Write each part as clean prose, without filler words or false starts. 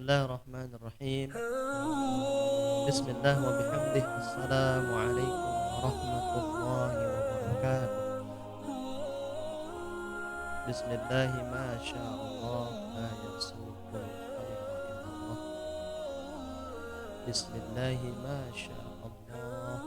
Bismillahirrahmanirrahim. Bismillah wa bihamdih. Assalamualaikum warahmatullahi wabarakatuh. Bismillahi ma sya'allah la yasuqul khaira illallah. Bismillahi ma sya'allah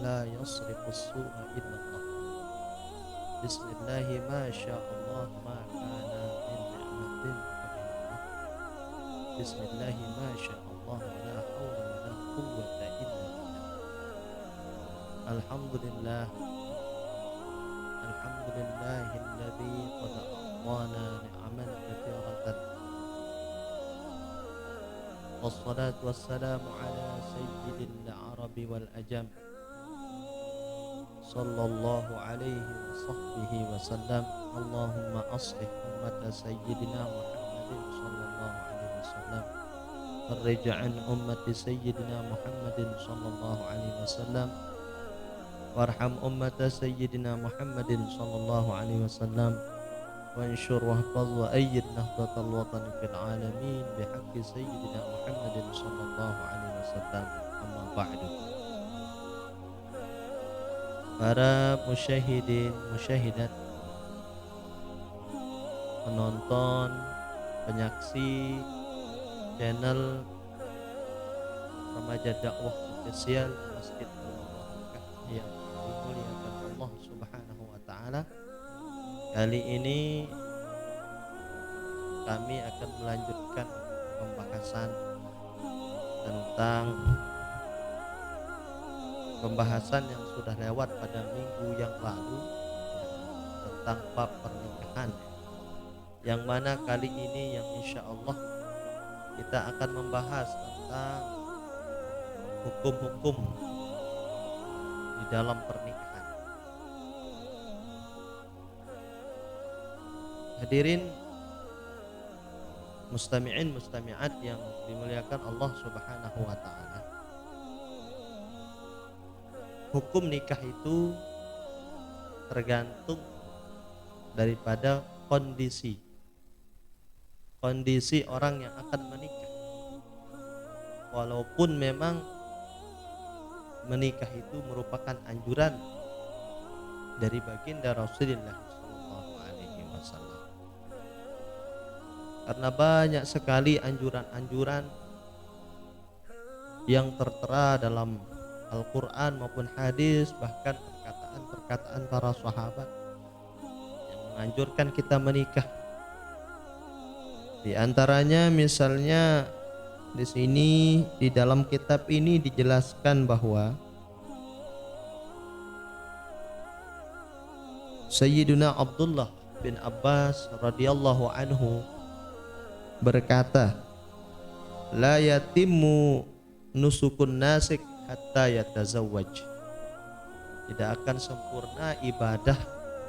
la yasrifus su'a illallah. Bismillahi ma sya'allah ma kana min ni'matin faminallah. Bismillahi ma sya'allah la hawla wa la quwwata illa billah. Alhamdulillah. Alhamdulillahilladzi qad a'tana ni'aman katsiratan. Wassalatu wassalamu ala sayyidil arabi wal ajam. Sallallahu alaihi wa sahbihi wa sallam. Allahumma aslih ummata sayyidina Muhammadin sallallahu alaihi wasallam. Farij an ummati sayyidina Muhammadin sallallahu alaihi wasallam. Warham ummata sayyidina Muhammadin sallallahu alaihi wasallam. Wanshur wahfaz wa ayyid nahdatal watan fil alamin bihaqqi sayyidina Muhammadin sallallahu alaihi wasallam. Amma ba'du. Para musyahidin, musyahidat, penonton, penyaksi channel Remaja Dakwah Official Masjid Al-Mubarakah yang dimuliakan Allah Subhanahu wa taala. Kali ini kami akan melanjutkan pembahasan tentang pembahasan yang sudah lewat pada minggu yang lalu, tentang bab pernikahan, yang mana kali ini yang insya Allah kita akan membahas tentang hukum-hukum di dalam pernikahan. Hadirin mustami'in mustami'at yang dimuliakan Allah Subhanahu wa taala. Hukum nikah itu tergantung daripada kondisi orang yang akan menikah. Walaupun memang menikah itu merupakan anjuran dari baginda Rasulullah sallallahu alaihi wasallam. Karena banyak sekali anjuran-anjuran yang tertera dalam Al-Quran maupun hadis, bahkan perkataan-perkataan para sahabat yang menganjurkan kita menikah. Di antaranya misalnya di sini di dalam kitab ini dijelaskan bahwa Sayyiduna Abdullah bin Abbas radhiyallahu anhu berkata, la yatimmu nusukun nasik hatta yatazawwaj. Tidak akan sempurna ibadah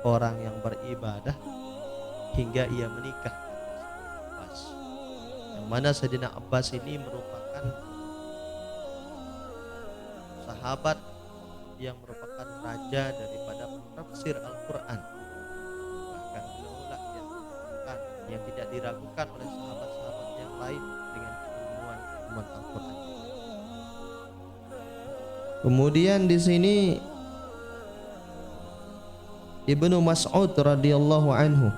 orang yang beribadah hingga ia menikah. Yang mana Sayyidina Abbas ini merupakan sahabat yang merupakan raja daripada penafsir Al-Quran. Bahkan beliaulah yang tidak diragukan oleh sahabat-sahabat yang lain dengan keilmuan Al-Quran. Kemudian di sini Ibnu Mas'ud radhiyallahu anhu,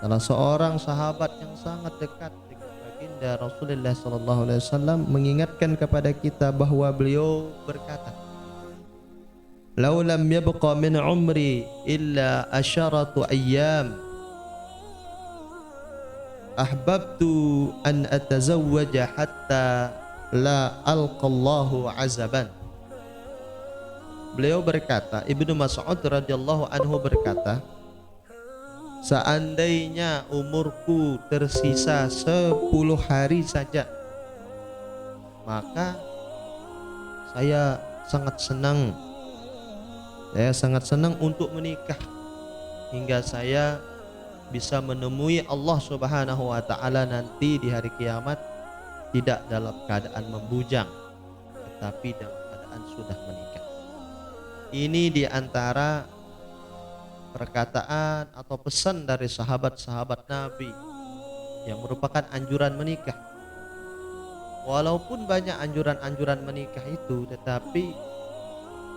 salah seorang sahabat yang sangat dekat dengan baginda Rasulullah sallallahu alaihi wasallam, mengingatkan kepada kita bahwa beliau berkata, "Lau lam yabqa min umri illa asharatu ayyam ahbabtu an atazawwaja hatta la alqallahu azaban." Beliau berkata, Ibnu Mas'ud radhiyallahu anhu berkata, seandainya umurku tersisa 10 hari saja, maka saya sangat senang untuk menikah hingga saya bisa menemui Allah Subhanahu wa taala nanti di hari kiamat tidak dalam keadaan membujang, tetapi dalam keadaan sudah menikah. Ini diantara perkataan atau pesan dari sahabat-sahabat Nabi yang merupakan anjuran menikah. Walaupun banyak anjuran-anjuran menikah itu, tetapi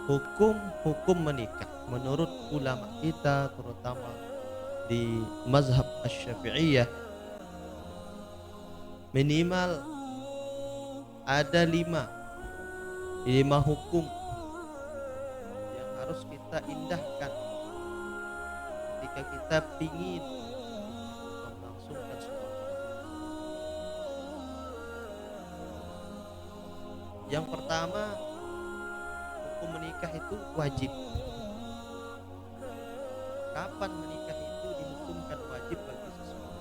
hukum menikah menurut ulama kita, terutama di mazhab Asy-Syafi'iyah, minimal ada lima hukum yang harus kita indahkan ketika kita ingin melangsungkan sebuah. Yang pertama, hukum menikah itu wajib. Kapan menikah itu dihukumkan wajib bagi seseorang?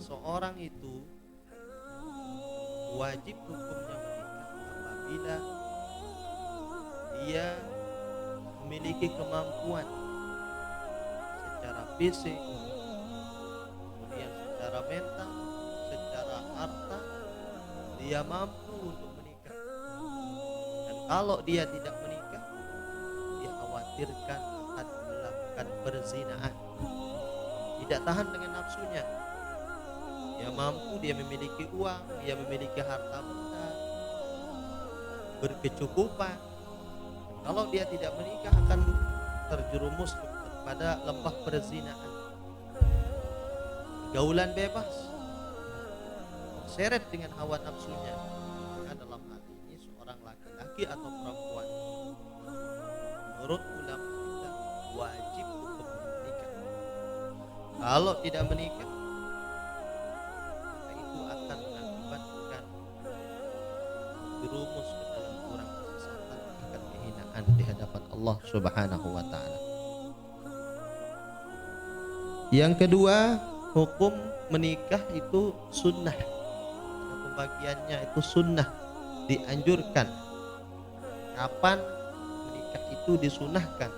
Seorang itu wajib hukumnya menikah apabila dia memiliki kemampuan secara fisik, kemudian secara mental, secara harta, dia mampu untuk menikah. Dan kalau dia tidak menikah, dikhawatirkan akan melakukan perzinahan, tidak tahan dengan nafsunya. Dia mampu, dia memiliki uang, dia memiliki harta benda, berkecukupan. Kalau dia tidak menikah akan terjerumus kepada lembah perzinahan, gaulan bebas, terseret dengan hawa nafsunya. Maka dalam hal ini seorang laki-laki atau perempuan, menurut ulama kita wajib untuk menikah. Kalau tidak menikah, maka itu akan mengakibatkan jerumus ke dalam jurang kesesatan, akan kehinaan di hadapan Allah Subhanahu wa taala. Yang kedua, hukum menikah itu sunnah. Pembagiannya itu sunnah, dianjurkan. Kapan menikah itu disunahkan?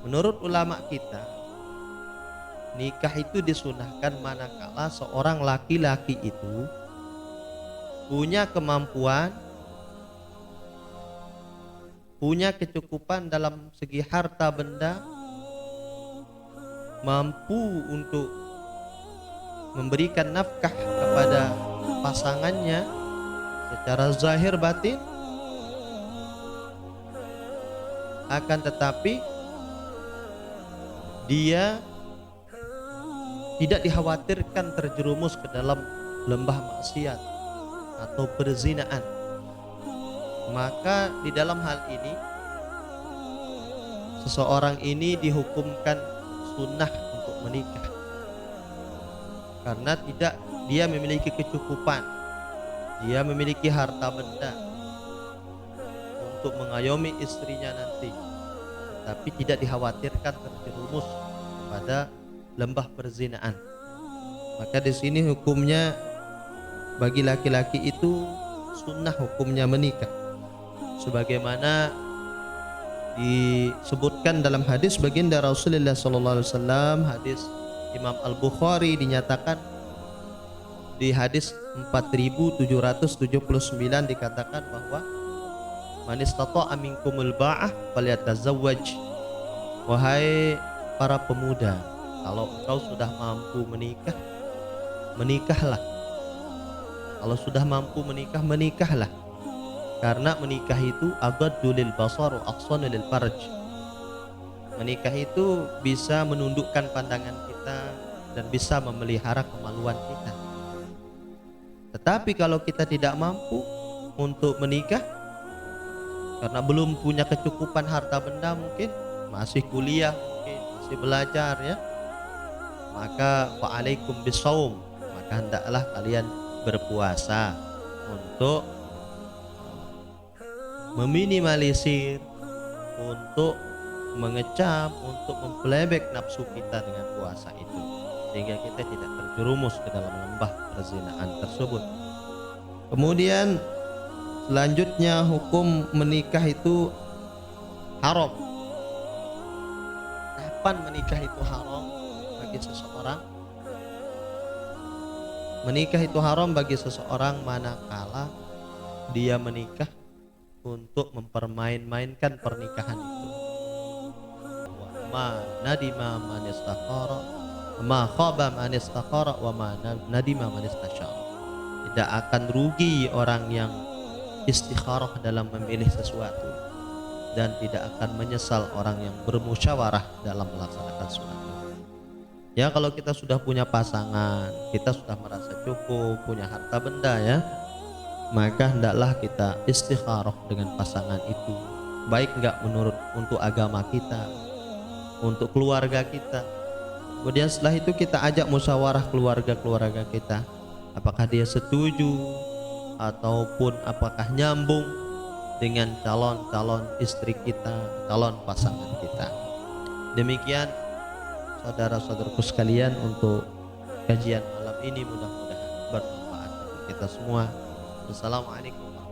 Menurut ulama kita, nikah itu disunahkan manakala seorang laki-laki itu punya kemampuan, punya kecukupan dalam segi harta benda, mampu untuk memberikan nafkah kepada pasangannya secara zahir batin, akan tetapi dia tidak dikhawatirkan terjerumus ke dalam lembah maksiat atau perzinaan. Maka di dalam hal ini seseorang ini dihukumkan sunnah untuk menikah, karena tidak dia memiliki kecukupan, dia memiliki harta benda untuk mengayomi istrinya nanti, tapi tidak dikhawatirkan terjerumus pada lembah perzinaan. Maka di sini hukumnya bagi laki-laki itu sunnah hukumnya menikah, sebagaimana disebutkan dalam hadis baginda Rasulullah SAW, hadis Imam Al-Bukhari, dinyatakan di hadis 4779 dikatakan bahwa man istata'a minkumul ba'ah falyatazawwaj. Wahai para pemuda, kalau engkau sudah mampu menikah, menikahlah. Kalau sudah mampu menikah, menikahlah. Karena menikah itu aghaddu lil basar wa ahsanu lil farj. Menikah itu bisa menundukkan pandangan kita dan bisa memelihara kemaluan kita. Tetapi kalau kita tidak mampu untuk menikah, karena belum punya kecukupan harta benda, mungkin masih kuliah, mungkin masih belajar ya, maka fa'alaikum bisawm, maka hendaklah kalian berpuasa untuk meminimalisir, untuk mengecam, untuk mempelebek nafsu kita dengan puasa itu, sehingga kita tidak terjerumus ke dalam lembah perzinaan tersebut. Kemudian selanjutnya hukum menikah itu haram. Kapan menikah itu haram bagi seseorang? Menikah itu haram bagi seseorang manakala dia menikah untuk mempermain-mainkan pernikahan itu. Wa ma nadima man istakhara Ma khaba man istaqara wa ma nadima man istasyara. Tidak akan rugi orang yang istikharah dalam memilih sesuatu, dan tidak akan menyesal orang yang bermusyawarah dalam melaksanakan sesuatu. Ya, kalau kita sudah punya pasangan, kita sudah merasa cukup, punya harta benda ya, maka hendaklah kita istikharah dengan pasangan itu. Baik enggak menurut untuk agama kita, untuk keluarga kita. Kemudian setelah itu kita ajak musyawarah keluarga-keluarga kita. Apakah dia setuju ataupun apakah nyambung dengan calon-calon istri kita, calon pasangan kita. Demikian saudara-saudaraku sekalian untuk kajian malam ini, mudah-mudahan bermanfaat untuk kita semua. Wassalamualaikum warahmatullahi wabarakatuh.